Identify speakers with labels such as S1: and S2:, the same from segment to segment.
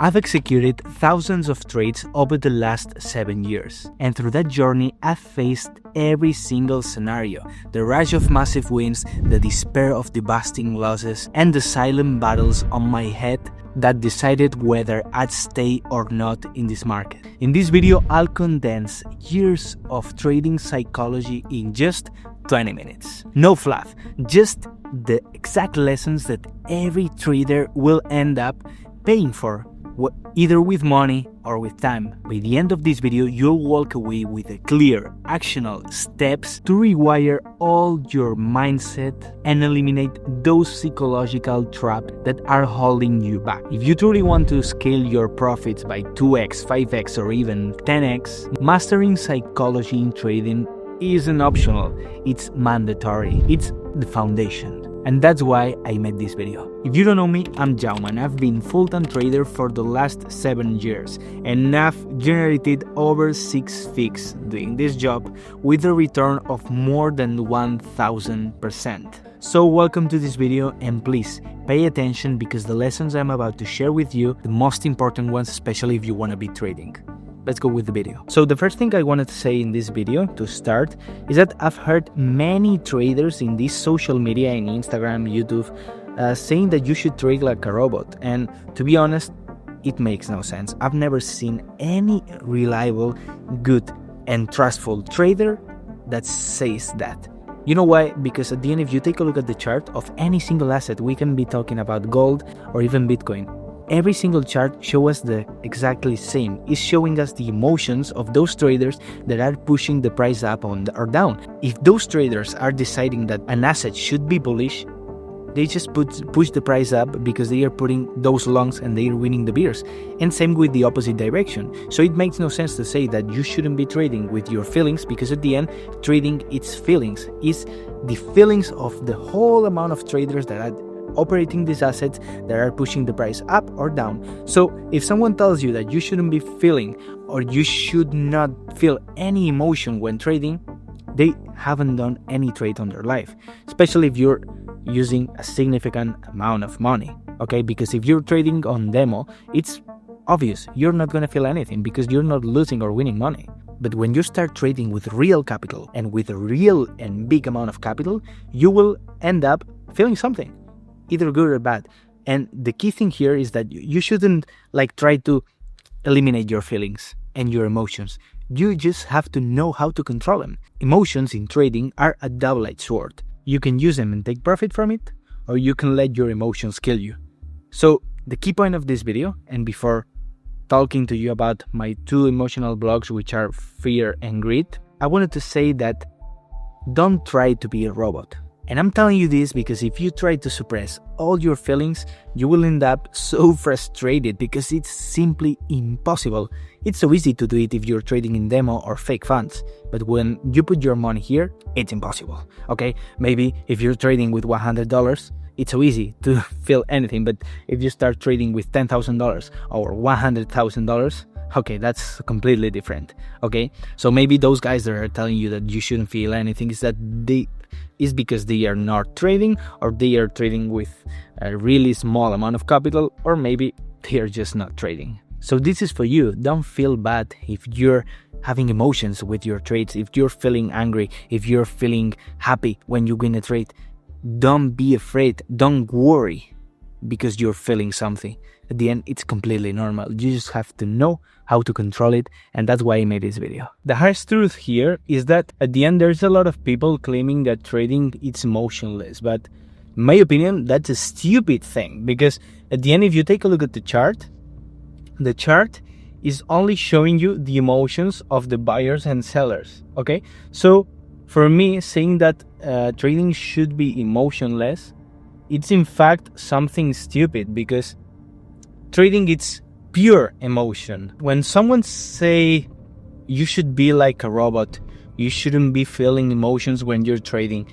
S1: I've executed thousands of trades over the last 7 years, and through that journey, I've faced every single scenario: the rush of massive wins, the despair of devastating losses, and the silent battles on my head that decided whether I'd stay or not in this market. In this video, I'll condense years of trading psychology in just 20 minutes. No fluff, just the exact lessons that every trader will end up paying for, either with money or with time. By the end of this video, you'll walk away with a clear, actionable steps to rewire all your mindset and eliminate those psychological traps that are holding you back. If you truly want to scale your profits by 2x, 5x, or even 10x, mastering psychology in trading isn't optional, it's mandatory. It's the foundation. And that's why I made this video. If you don't know me, I'm Jaume, and I've been full-time trader for the last 7 years, and I've generated over 6 figures doing this job with a return of more than 1000%. So welcome to this video, and please pay attention because the lessons I'm about to share with you, the most important ones, especially if you want to be trading. Let's go with the video. So the first thing I wanted to say in this video to start is that I've heard many traders in this social media, in Instagram, YouTube, saying that you should trade like a robot. And to be honest, it makes no sense. I've never seen any reliable, good, and trustful trader that says that. You know why? Because at the end, if you take a look at the chart of any single asset, we can be talking about gold or even Bitcoin. Every single chart shows us the exactly same. It's showing us the emotions of those traders that are pushing the price up or down. If those traders are deciding that an asset should be bullish, they just push the price up because they are putting those longs and they are winning the bears. And same with the opposite direction. So it makes no sense to say that you shouldn't be trading with your feelings, because at the end, trading its feelings is the feelings of the whole amount of traders that are operating these assets that are pushing the price up or down. So if someone tells you that you shouldn't be feeling or you should not feel any emotion when trading, they haven't done any trade on their life, especially if you're using a significant amount of money, okay? Because if you're trading on demo, it's obvious you're not going to feel anything because you're not losing or winning money. But when you start trading with real capital and with a real and big amount of capital, you will end up feeling something, either good or bad. And the key thing here is that you shouldn't try to eliminate your feelings and your emotions. You just have to know how to control them. Emotions in trading are a double-edged sword. You can use them and take profit from it, or you can let your emotions kill you. So the key point of this video, and before talking to you about my 2 emotional blocks, which are fear and greed, I wanted to say that don't try to be a robot. And I'm telling you this because if you try to suppress all your feelings, you will end up so frustrated because it's simply impossible. It's so easy to do it if you're trading in demo or fake funds, but when you put your money here, it's impossible, okay? Maybe if you're trading with $100, it's so easy to feel anything, but if you start trading with $10,000 or $100,000, okay, that's completely different, okay? So maybe those guys that are telling you that you shouldn't feel anything is because they are not trading, or they are trading with a really small amount of capital, or maybe they are just not trading. So this is for you. Don't feel bad if you're having emotions with your trades, if you're feeling angry, if you're feeling happy when you win a trade. Don't be afraid. Don't worry because you're feeling something. At the end, it's completely normal. You just have to know how to control it, and that's why I made this video. The harsh truth here is that at the end, there's a lot of people claiming that trading is emotionless, but in my opinion, that's a stupid thing, because at the end, if you take a look at the chart is only showing you the emotions of the buyers and sellers, okay? So for me, saying that trading should be emotionless, it's in fact something stupid, because trading, it's pure emotion. When someone say you should be like a robot, you shouldn't be feeling emotions when you're trading,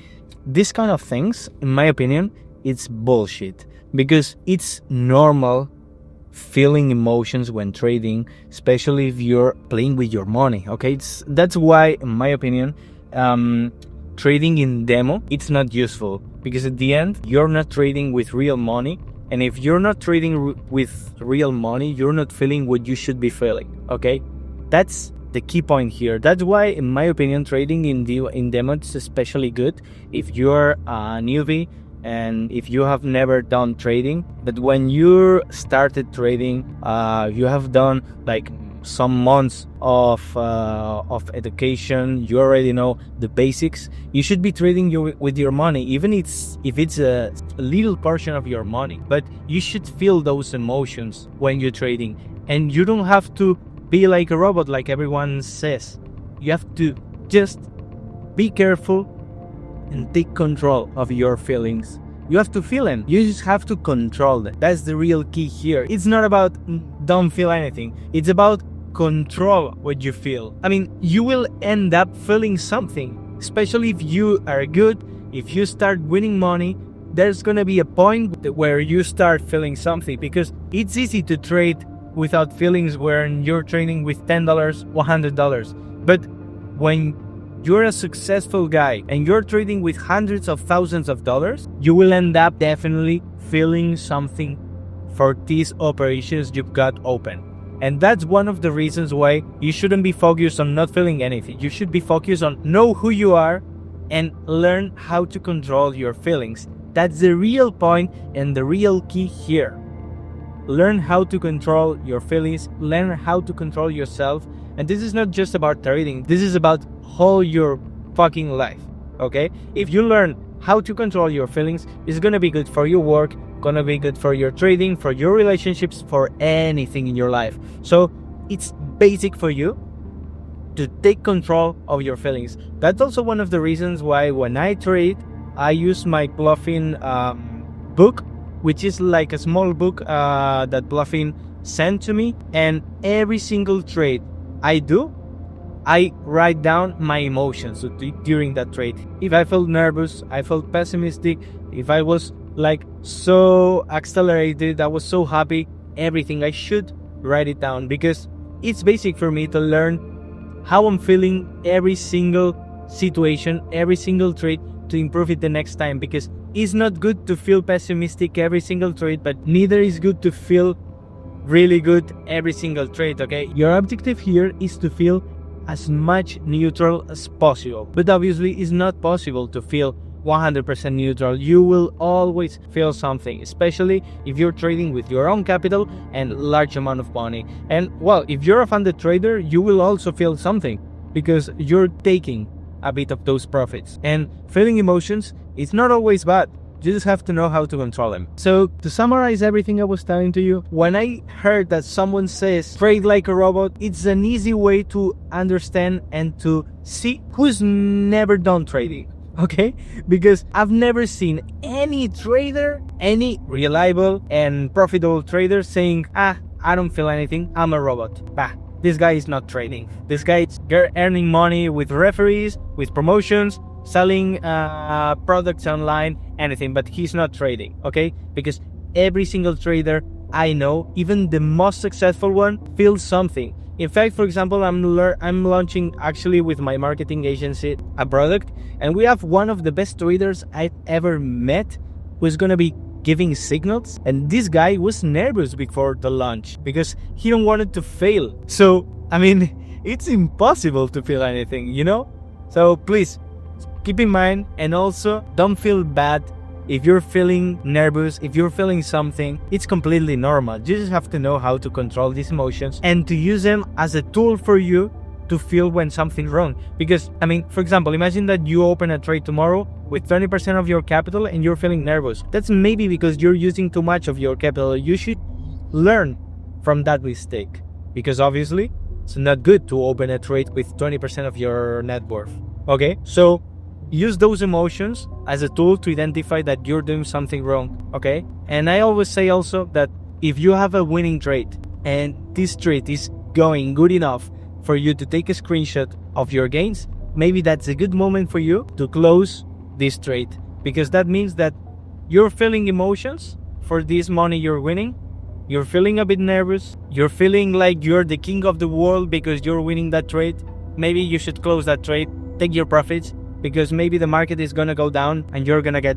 S1: this kind of things, in my opinion, it's bullshit, because it's normal feeling emotions when trading, especially if you're playing with your money, okay? That's why, in my opinion, trading in demo, it's not useful, because at the end, you're not trading with real money, And if you're not trading with real money, you're not feeling what you should be feeling, okay? That's the key point here. That's why, in my opinion, trading in demo is especially good if you're a newbie and if you have never done trading. But when you started trading, you have done like some months of education, you already know the basics. You should be trading with your money, even if it's a little portion of your money. But you should feel those emotions when you're trading, and you don't have to be like a robot like everyone says. You have to just be careful and take control of your feelings. You have to feel them. You just have to control them. That's the real key here. It's not about don't feel anything. It's about control what you feel. I mean, you will end up feeling something, especially if you are good. If you start winning money, there's gonna be a point where you start feeling something, because it's easy to trade without feelings when you're trading with $10, $100. But when you're a successful guy and you're trading with hundreds of thousands of dollars, you will end up definitely feeling something for these operations you've got open. And that's one of the reasons why you shouldn't be focused on not feeling anything. You should be focused on know who you are and learn how to control your feelings. That's the real point and the real key here. Learn how to control your feelings, learn how to control yourself. And this is not just about trading, this is about whole your fucking life, okay? If you learn how to control your feelings, it's gonna be good for your work, gonna be good for your trading, for your relationships, for anything in your life. So it's basic for you to take control of your feelings. That's also one of the reasons why when I trade, I use my Bluffin book, which is like a small book that Bluffin sent to me. And every single trade I do, I write down my emotions during that trade. If I felt nervous, I felt pessimistic, if I was like so accelerated, I was so happy, everything, I should write it down, because it's basic for me to learn how I'm feeling every single situation, every single trade, to improve it the next time. Because it's not good to feel pessimistic every single trade, but neither is good to feel really good every single trade, okay? Your objective here is to feel as much neutral as possible, but obviously it's not possible to feel 100% neutral. You will always feel something, especially if you're trading with your own capital and large amount of money. And well, if you're a funded trader, you will also feel something, because you're taking a bit of those profits. And feeling emotions is not always bad. You just have to know how to control them. So to summarize everything I was telling to you, when I heard that someone says trade like a robot, it's an easy way to understand and to see who's never done trading, okay? Because I've never seen any trader, any reliable and profitable trader saying, I don't feel anything, I'm a robot. Bah, this guy is not trading. This guy is earning money with referees, with promotions, selling products online, anything, but he's not trading, okay? Because every single trader I know, even the most successful one, feels something. In fact, for example, I'm launching actually with my marketing agency a product, and we have one of the best traders I've ever met who's gonna be giving signals, and this guy was nervous before the launch because he don't want it to fail. So I mean, it's impossible to feel anything, you know? So please keep in mind, and also don't feel bad if you're feeling nervous, if you're feeling something. It's completely normal. You just have to know how to control these emotions and to use them as a tool for you to feel when something's wrong. Because, I mean, for example, imagine that you open a trade tomorrow with 20% of your capital and you're feeling nervous. That's maybe because you're using too much of your capital. You should learn from that mistake, because obviously it's not good to open a trade with 20% of your net worth. Okay, so use those emotions as a tool to identify that you're doing something wrong, okay? And I always say also that if you have a winning trade and this trade is going good enough for you to take a screenshot of your gains, maybe that's a good moment for you to close this trade, because that means that you're feeling emotions for this money you're winning. You're feeling a bit nervous. You're feeling like you're the king of the world because you're winning that trade. Maybe you should close that trade, take your profits, because maybe the market is gonna go down and you're gonna get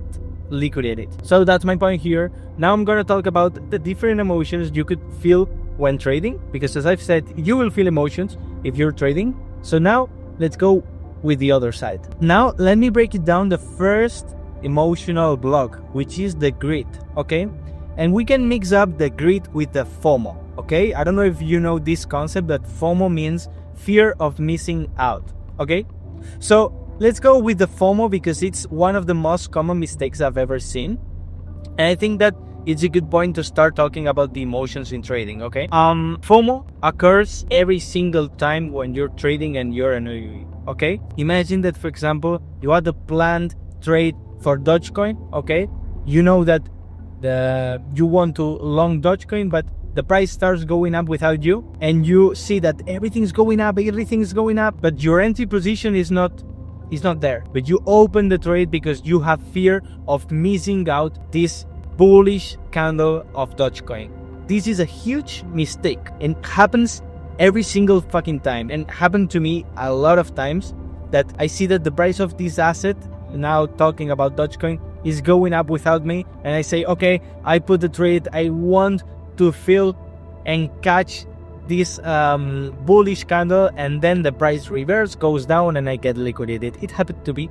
S1: liquidate it. So that's my point here. Now I'm gonna talk about the different emotions you could feel when trading, because as I've said, you will feel emotions if you're trading. So now let's go with the other side. Now let me break it down. The first emotional block, which is the greed, okay? And we can mix up the greed with the FOMO, okay? I don't know if you know this concept, but FOMO means fear of missing out, okay? So let's go with the FOMO because it's one of the most common mistakes I've ever seen. And I think that it's a good point to start talking about the emotions in trading, okay? FOMO occurs every single time when you're trading and you're an UE, okay? Imagine that, for example, you had a planned trade for Dogecoin, okay? You know that you want to long Dogecoin, but the price starts going up without you, and you see that everything's going up, but your entry position is not there. But you open the trade because you have fear of missing out this bullish candle of Dogecoin. This is a huge mistake and happens every single fucking time, and happened to me a lot of times that I see that the price of this asset, now talking about Dogecoin, is going up without me, and I say, okay, I put the trade, I want to fill and catch this bullish candle, and then the price reverse goes down and I get liquidated. It happened to me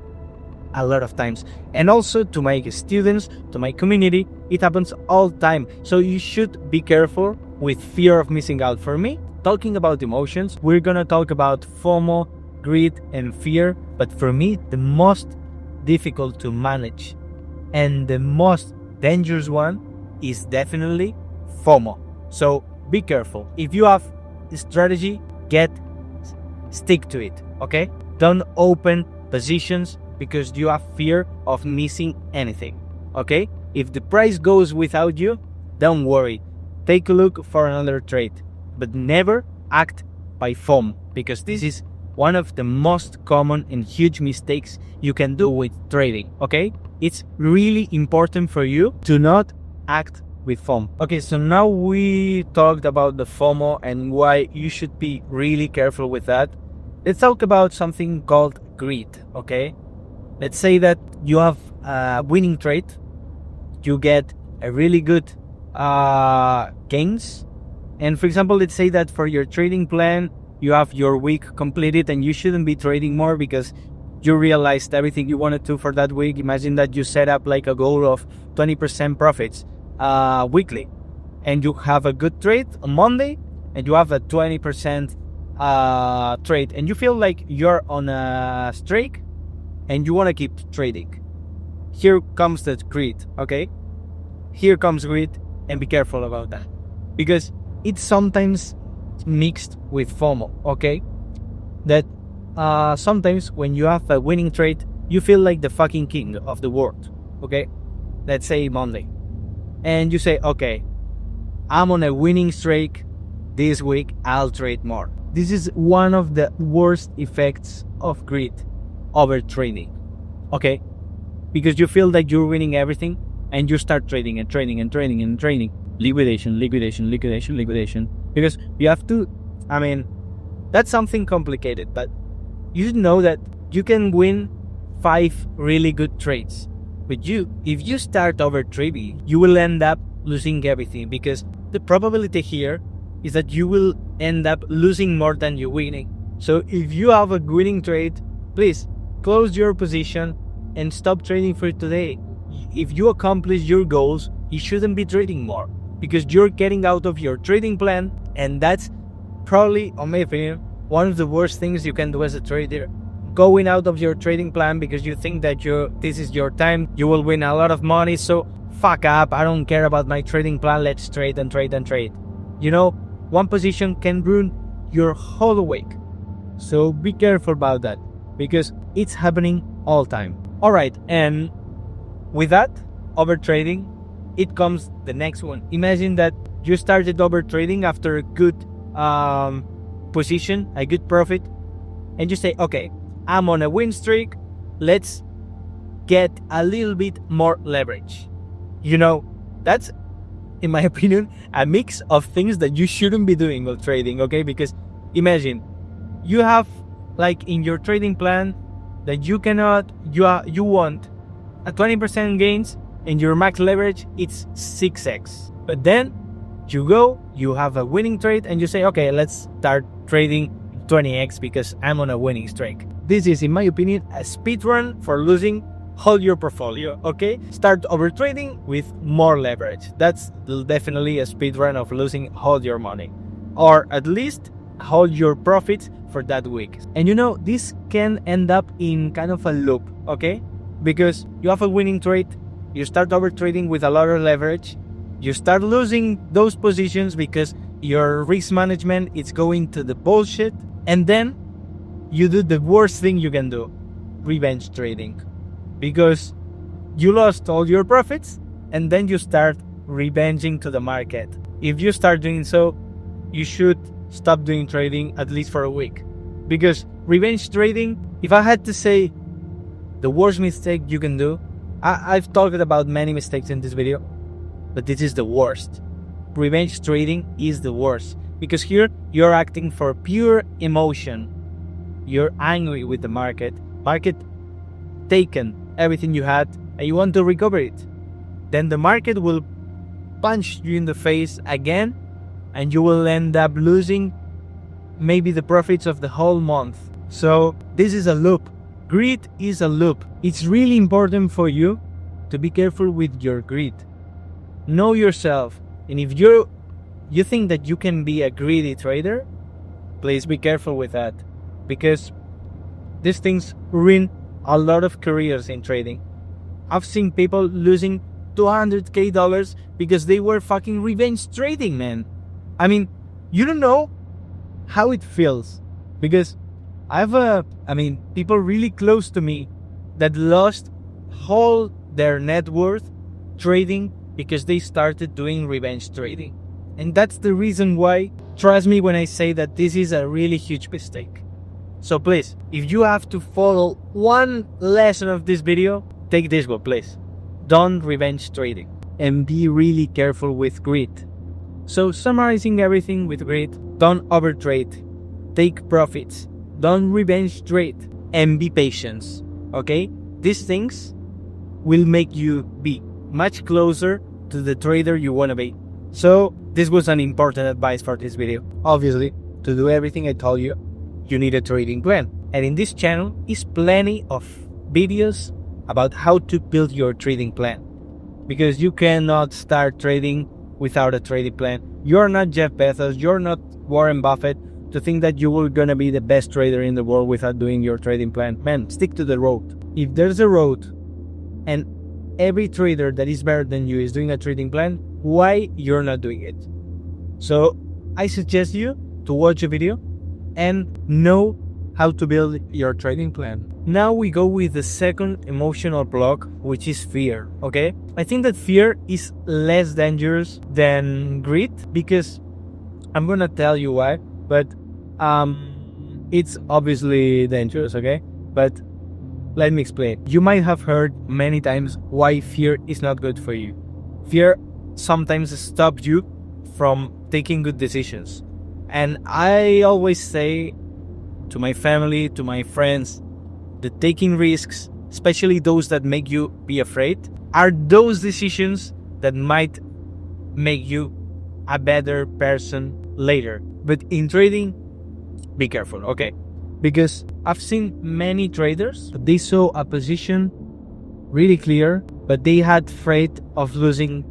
S1: a lot of times, and also to my students, to my community, it happens all the time. So you should be careful with fear of missing out. For me, talking about emotions, we're gonna talk about FOMO, greed, and fear, but for me, the most difficult to manage and the most dangerous one is definitely FOMO. So be careful. If you have a strategy, stick to it, okay? Don't open positions because you have fear of missing anything, okay? If the price goes without you, don't worry. Take a look for another trade, but never act by FOMO, because this is one of the most common and huge mistakes you can do with trading, okay? It's really important for you to not act with FOMO. Okay, so now we talked about the FOMO and why you should be really careful with that. Let's talk about something called greed, okay? Let's say that you have a winning trade, you get a really good gains, and for example, let's say that for your trading plan, you have your week completed and you shouldn't be trading more because you realized everything you wanted to for that week. Imagine that you set up like a goal of 20% profits weekly, and you have a good trade on Monday and you have a 20% trade, and you feel like you're on a streak and you want to keep trading. Here comes the greed, okay? Here comes greed, and be careful about that because it's sometimes mixed with FOMO, okay? That sometimes when you have a winning trade, you feel like the fucking king of the world, okay? Let's say Monday, and you say, okay, I'm on a winning streak this week, I'll trade more. This is one of the worst effects of greed over trading, okay? Because you feel like you're winning everything and you start trading and trading and trading and trading. Liquidation. Because you have to, that's something complicated, but you should know that you can win 5 really good trades. But if you start over trading, you will end up losing everything, because the probability here is that you will end up losing more than you're winning. So if you have a winning trade, please close your position and stop trading for today. If you accomplish your goals, you shouldn't be trading more, because you're getting out of your trading plan, and that's probably, on my opinion, one of the worst things you can do as a trader. Going out of your trading plan because you think that this is your time, you will win a lot of money, so fuck up, I don't care about my trading plan, let's trade and trade and trade. You know, one position can ruin your whole week. So be careful about that, because it's happening all the time. Alright, and with that, over trading, it comes the next one. Imagine that you started over trading after a good position, a good profit, and you say, okay, I'm on a win streak, let's get a little bit more leverage. You know, that's, in my opinion, a mix of things that you shouldn't be doing while trading, okay? Because imagine, you have, like, in your trading plan, that you want a 20% gains, and your max leverage it's 6x. But then you have a winning trade and you say, okay, let's start trading 20x because I'm on a winning streak. This is, in my opinion, a speed run for losing whole your portfolio, okay? Start overtrading with more leverage. That's definitely a speed run of losing all your money, or at least hold your profits for that week. And this can end up in kind of a loop, okay? Because you have a winning trade, you start overtrading with a lot of leverage, you start losing those positions because your risk management is going to the bullshit, and then you do the worst thing you can do, revenge trading. Because you lost all your profits, and then you start revenging to the market. If you start doing so, you should stop doing trading at least for a week. Because revenge trading, if I had to say the worst mistake you can do, I've talked about many mistakes in this video, but this is the worst. Revenge trading is the worst. Because here, you're acting for pure emotion. You're angry with the market. Market taken everything you had, and you want to recover it. Then the market will punch you in the face again, and you will end up losing maybe the profits of the whole month. So this is a loop. Greed is a loop. It's really important for you to be careful with your greed. Know yourself. And if you think that you can be a greedy trader, please be careful with that. Because these things ruin a lot of careers in trading. I've seen people losing $200,000 because they were fucking revenge trading, man. I mean, you don't know how it feels. Because people really close to me that lost all their net worth trading because they started doing revenge trading. And that's the reason why, trust me when I say that this is a really huge mistake. So please, if you have to follow one lesson of this video, take this one, please. Don't revenge trading. And be really careful with greed. So summarizing everything with greed, don't overtrade. Take profits. Don't revenge trade. And be patient. Okay? These things will make you be much closer to the trader you want to be. So this was an important advice for this video. Obviously, to do everything I told you, you need a trading plan. And in this channel is plenty of videos about how to build your trading plan. Because you cannot start trading without a trading plan. You're not Jeff Bezos, you're not Warren Buffett to think that you were gonna be the best trader in the world without doing your trading plan. Man, stick to the road. If there's a road and every trader that is better than you is doing a trading plan, why you're not doing it? So I suggest you to watch a video and know how to build your trading plan. Now we go with the second emotional block, which is fear, okay? I think that fear is less dangerous than greed because I'm gonna tell you why, but it's obviously dangerous, okay? But let me explain. You might have heard many times why fear is not good for you. Fear sometimes stops you from taking good decisions. And I always say to my family, to my friends, that taking risks, especially those that make you be afraid, are those decisions that might make you a better person later. But in trading, be careful, okay? Because I've seen many traders, they saw a position really clear, but they had afraid of losing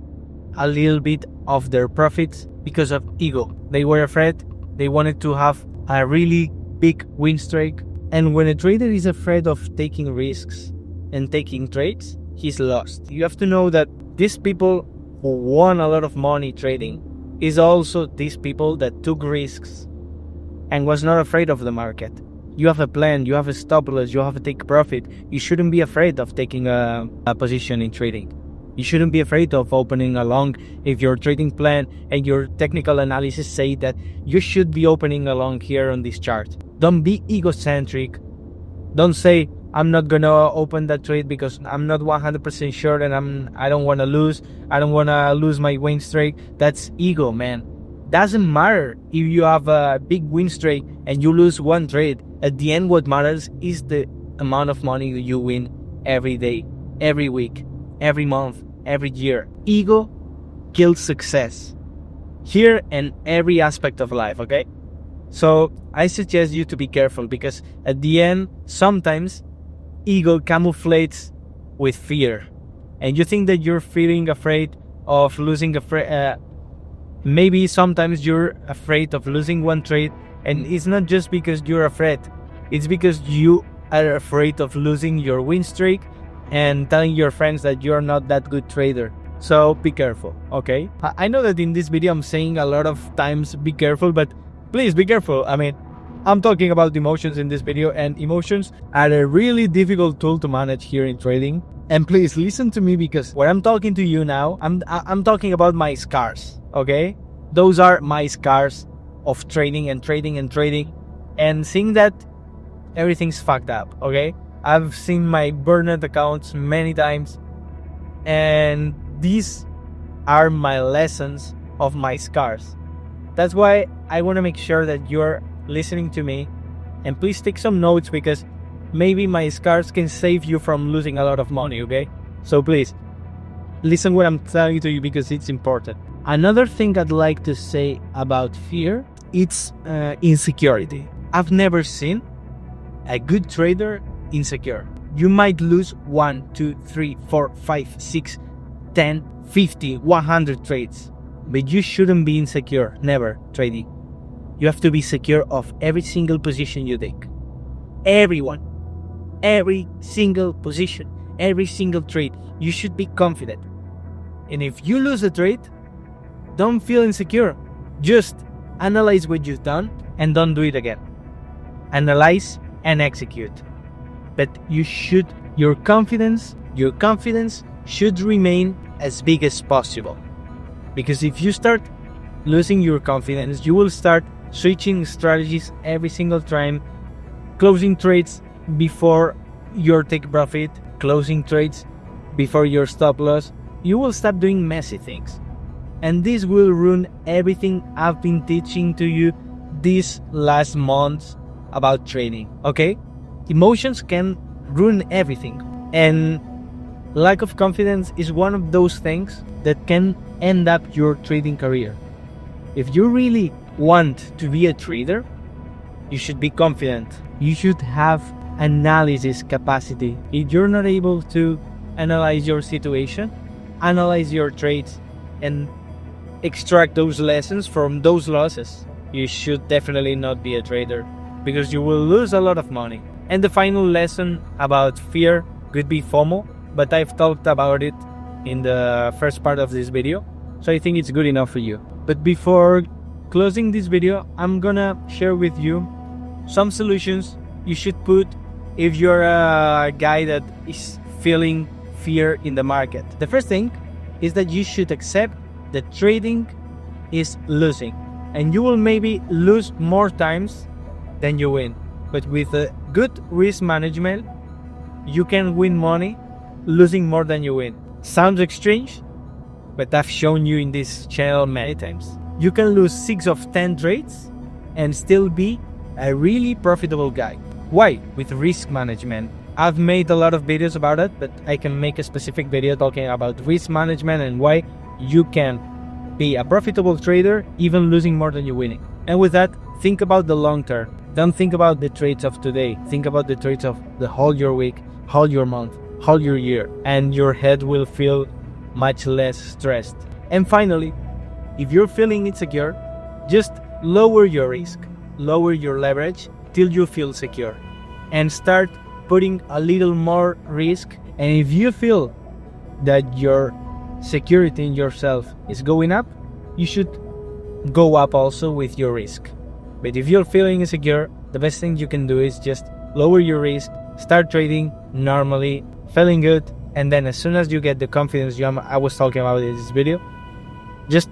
S1: a little bit of their profits because of ego. They were afraid, they wanted to have a really big win streak. And when a trader is afraid of taking risks and taking trades, he's lost. You have to know that these people who won a lot of money trading is also these people that took risks and was not afraid of the market. You have a plan, you have a stop loss, you have to take profit. You shouldn't be afraid of taking a position in trading. You shouldn't be afraid of opening a long if your trading plan and your technical analysis say that you should be opening a long here on this chart. Don't be egocentric. Don't say, I'm not gonna open that trade because I'm not 100% sure and I don't wanna lose. I don't wanna lose my win streak. That's ego, man. Doesn't matter if you have a big win streak and you lose one trade. At the end, what matters is the amount of money you win every day, every week, every month, every year. Ego kills success here and every aspect of life, okay? So I suggest you to be careful, because at the end, sometimes ego camouflages with fear. And you think that you're feeling afraid of losing maybe sometimes you're afraid of losing one trade, and it's not just because you're afraid. It's because you are afraid of losing your win streak and telling your friends that you're not that good trader. So be careful, okay? I know that in this video I'm saying a lot of times be careful, but please be careful. I mean, I'm talking about emotions in this video, and emotions are a really difficult tool to manage here in trading. And please listen to me, because when I'm talking to you now, I'm talking about my scars, okay? Those are my scars of trading and trading and trading, and seeing that everything's fucked up, okay? I've seen my burnout accounts many times, and these are my lessons of my scars. That's why I want to make sure that you're listening to me, and please take some notes, because maybe my scars can save you from losing a lot of money, okay? So please, listen what I'm telling to you, because it's important. Another thing I'd like to say about fear, it's insecurity. I've never seen a good trader insecure. You might lose 1, 2, 3, 4, 5, 6, 10, 50, 100 trades, but you shouldn't be insecure, never, trading. You have to be secure of every single position you take. Everyone. Every single position, every single trade, you should be confident. And if you lose a trade, don't feel insecure. Just analyze what you've done and don't do it again. Analyze and execute. But your confidence should remain as big as possible. Because if you start losing your confidence, you will start switching strategies every single time, closing trades before your take profit, closing trades before your stop loss. You will stop doing messy things, and this will ruin everything I've been teaching to you these last months about trading, okay? Emotions can ruin everything, and lack of confidence is one of those things that can end up your trading career. If you really want to be a trader, you should be confident. You should have analysis capacity. If you're not able to analyze your situation, analyze your trades, and extract those lessons from those losses, you should definitely not be a trader, because you will lose a lot of money. And the final lesson about fear could be FOMO, but I've talked about it in the first part of this video, so I think it's good enough for you. But before closing this video, I'm gonna share with you some solutions you should put if you're a guy that is feeling fear in the market. The first thing is that you should accept that trading is losing, and you will maybe lose more times than you win. But with a good risk management, you can win money losing more than you win. Sounds strange, but I've shown you in this channel many times. You can lose 6 of 10 trades and still be a really profitable guy. Why? With risk management. I've made a lot of videos about it, but I can make a specific video talking about risk management and why you can be a profitable trader even losing more than you're winning. And with that, think about the long term. Don't think about the trades of today. Think about the trades of the whole your week, whole your month, whole your year, and your head will feel much less stressed. And finally, if you're feeling insecure, just lower your risk, lower your leverage till you feel secure, and start putting a little more risk. And if you feel that your security in yourself is going up, you should go up also with your risk. But if you're feeling insecure, the best thing you can do is just lower your risk, start trading normally, feeling good, and then as soon as you get the confidence I was talking about in this video, just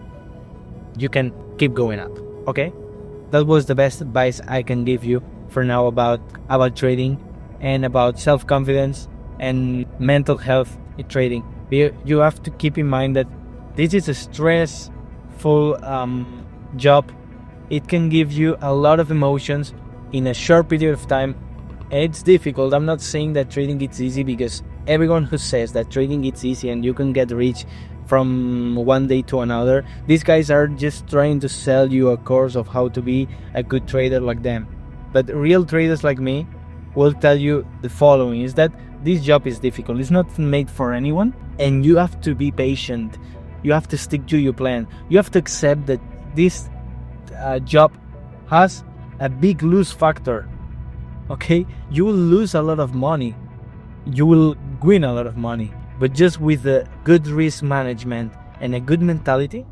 S1: you can keep going up, okay? That was the best advice I can give you for now about trading and about self-confidence and mental health in trading. You have to keep in mind that this is a stressful job. It can give you a lot of emotions in a short period of time. It's difficult. I'm not saying that trading is easy, because everyone who says that trading is easy and you can get rich from one day to another, these guys are just trying to sell you a course of how to be a good trader like them. But real traders like me will tell you the following, is that this job is difficult. It's not made for anyone, and you have to be patient. You have to stick to your plan. You have to accept that this job has a big lose factor. Okay, you will lose a lot of money, you will win a lot of money, but just with a good risk management and a good mentality,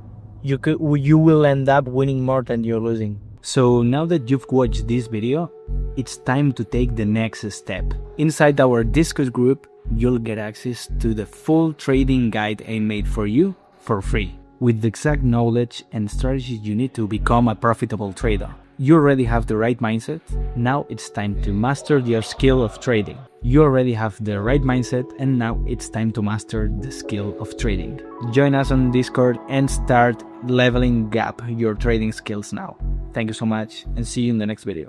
S1: you will end up winning more than you're losing. So now that you've watched this video, it's time to take the next step. Inside our Discord group, you'll get access to the full trading guide I made for you for free, with the exact knowledge and strategies you need to become a profitable trader. You already have the right mindset, now it's time to master your skill of trading. You already have the right mindset, and now it's time to master the skill of trading. Join us on Discord and start leveling up your trading skills now. Thank you so much, and see you in the next video.